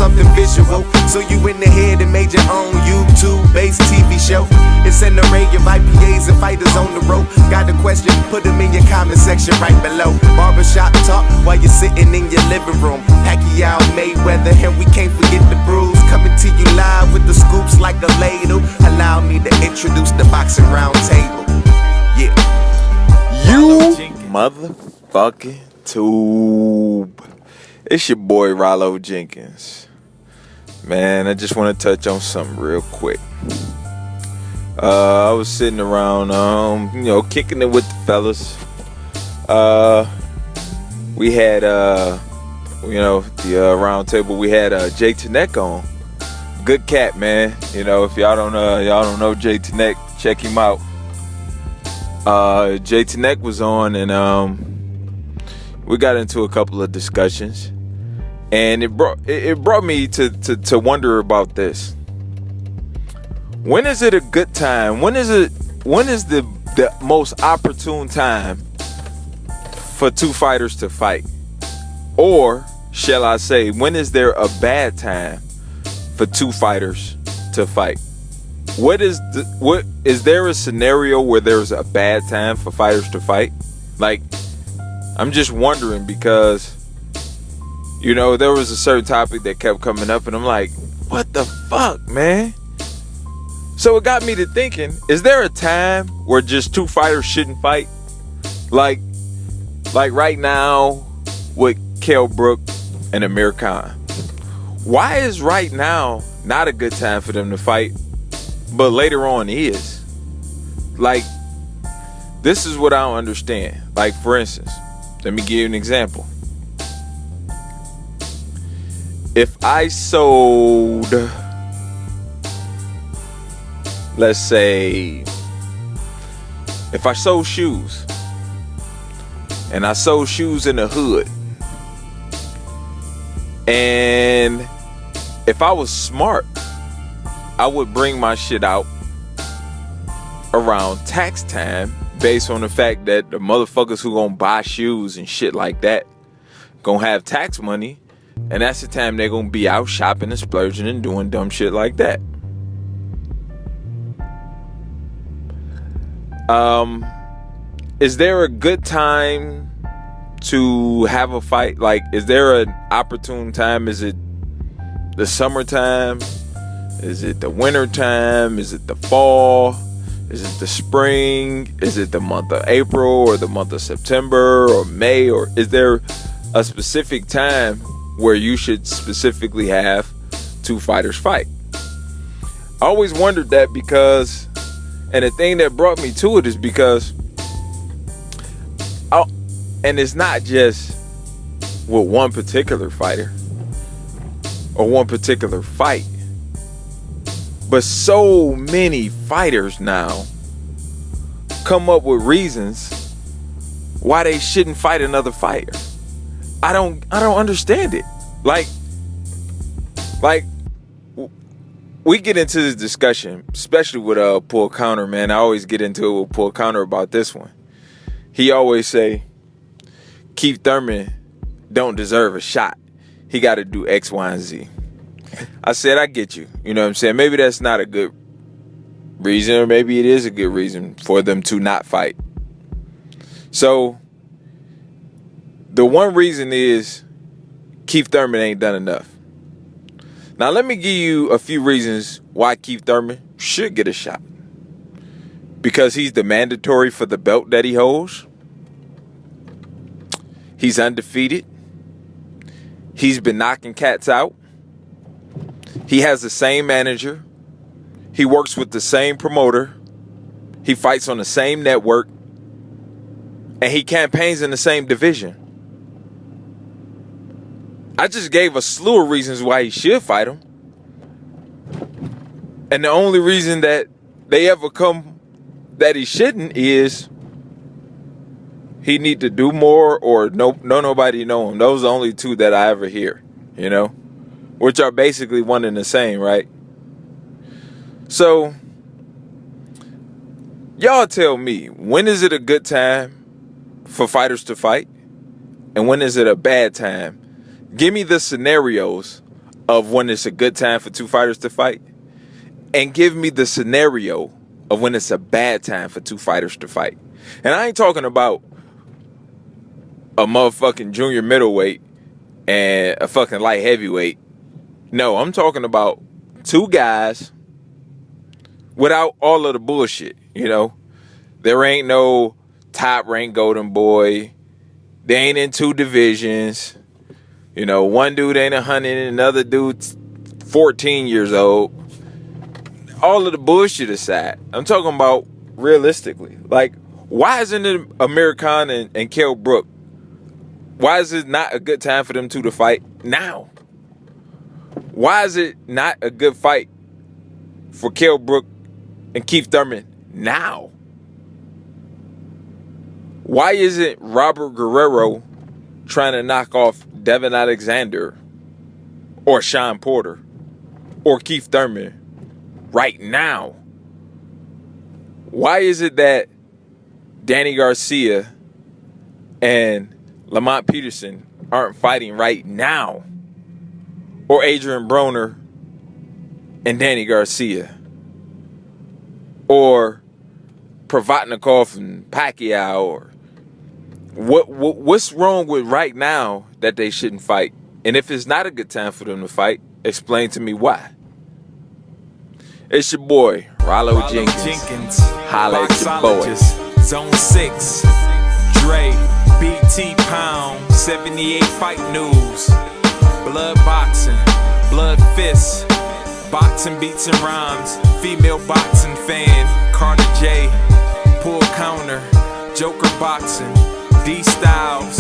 something visual. So you in the head and made your own YouTube-based TV show. It's an array of IPAs and fighters on the road. Got a question? Put them in your comment section right below. Barbershop talk while you're sitting in your living room. Pacquiao, Mayweather, and we can't forget the bruise. Coming to you live with the scoops like a ladle. Allow me to introduce the boxing round table. Yeah. You motherfucking tube. It's your boy Rollo Jenkins. Man, I just want to touch on something real quick. I was sitting around, kicking it with the fellas. We had, the round table. We had Jay Tenek on. Good cat, man. You know, if y'all don't know Jay Tenek, check him out. Jay Tenek was on, and we got into a couple of discussions, and it brought me to wonder about this. When is it a good time? When is the most opportune time for two fighters to fight? Or shall I say, when is there a bad time for two fighters to fight? Is there a scenario where there's a bad time for fighters to fight? Like, I'm just wondering, because there was a certain topic that kept coming up, and I'm like, what the fuck, man? So it got me to thinking, is there a time where just two fighters shouldn't fight? Like right now with Kell Brook and Amir Khan. Why is right now not a good time for them to fight, but later on is? Like, this is what I don't understand. Like, for instance, let me give you an example. If I sold, let's say, if I sold shoes, and I sold shoes in the hood, and if I was smart, I would bring my shit out around tax time, based on the fact that the motherfuckers who gonna buy shoes and shit like that gonna have tax money, and that's the time they're gonna be out shopping and splurging and doing dumb shit like that. Is there a good time to have a fight? Like, is there an opportune time? Is it the summertime? Is it the winter time? Is it the fall? Is it the spring? Is it the month of April or the month of September or May? Or is there a specific time where you should specifically have two fighters fight? I always wondered that, because, and the thing that brought me to it is because, and it's not just with one particular fighter or one particular fight, but so many fighters now come up with reasons why they shouldn't fight another fighter. I don't understand it. Like we get into this discussion, especially with Paul Counter, man. I always get into it with Paul Counter about this one. He always say, Keith Thurman don't deserve a shot. He got to do X, Y, and Z. I said, I get you. You know what I'm saying? Maybe that's not a good reason, or maybe it is a good reason for them to not fight. So, the one reason is Keith Thurman ain't done enough. Now, let me give you a few reasons why Keith Thurman should get a shot. Because he's the mandatory for the belt that he holds. He's undefeated. He's been knocking cats out. He has the same manager. He works with the same promoter. He fights on the same network. And he campaigns in the same division. I just gave a slew of reasons why he should fight him. And the only reason that they ever come that he shouldn't is he need to do more, or nobody know him. Those are the only two that I ever hear, which are basically one and the same, right? So, y'all tell me, when is it a good time for fighters to fight? And when is it a bad time? Give me the scenarios of when it's a good time for two fighters to fight, and give me the scenario of when it's a bad time for two fighters to fight. And I ain't talking about a motherfucking junior middleweight and a fucking light heavyweight. No, I'm talking about two guys without all of the bullshit, you know? There ain't no top ranked golden boy. They ain't in two divisions. You know, one dude ain't 100 and another dude's 14 years old. All of the bullshit aside, I'm talking about realistically. Like, why isn't it Amir Khan and Kell Brook? Why is it not a good time for them two to fight now? Why is it not a good fight for Kell Brook and Keith Thurman now? Why isn't Robert Guerrero trying to knock off Devin Alexander or Sean Porter or Keith Thurman right now? Why is it that Danny Garcia and Lamont Peterson aren't fighting right now? Or Adrian Broner and Danny Garcia? Or Provatnikov and Pacquiao? Or what's wrong with right now that they shouldn't fight? And if it's not a good time for them to fight, explain to me why. It's your boy, Rollo Jenkins. Holla at your boy. Zone 6, Dre, BT Pound, 78 Fight News, Blood Boxing, Blood Fists, Boxing Beats and Rhymes, Female Boxing Fan, Carter J, Pull Counter, Joker Boxing, D Styles,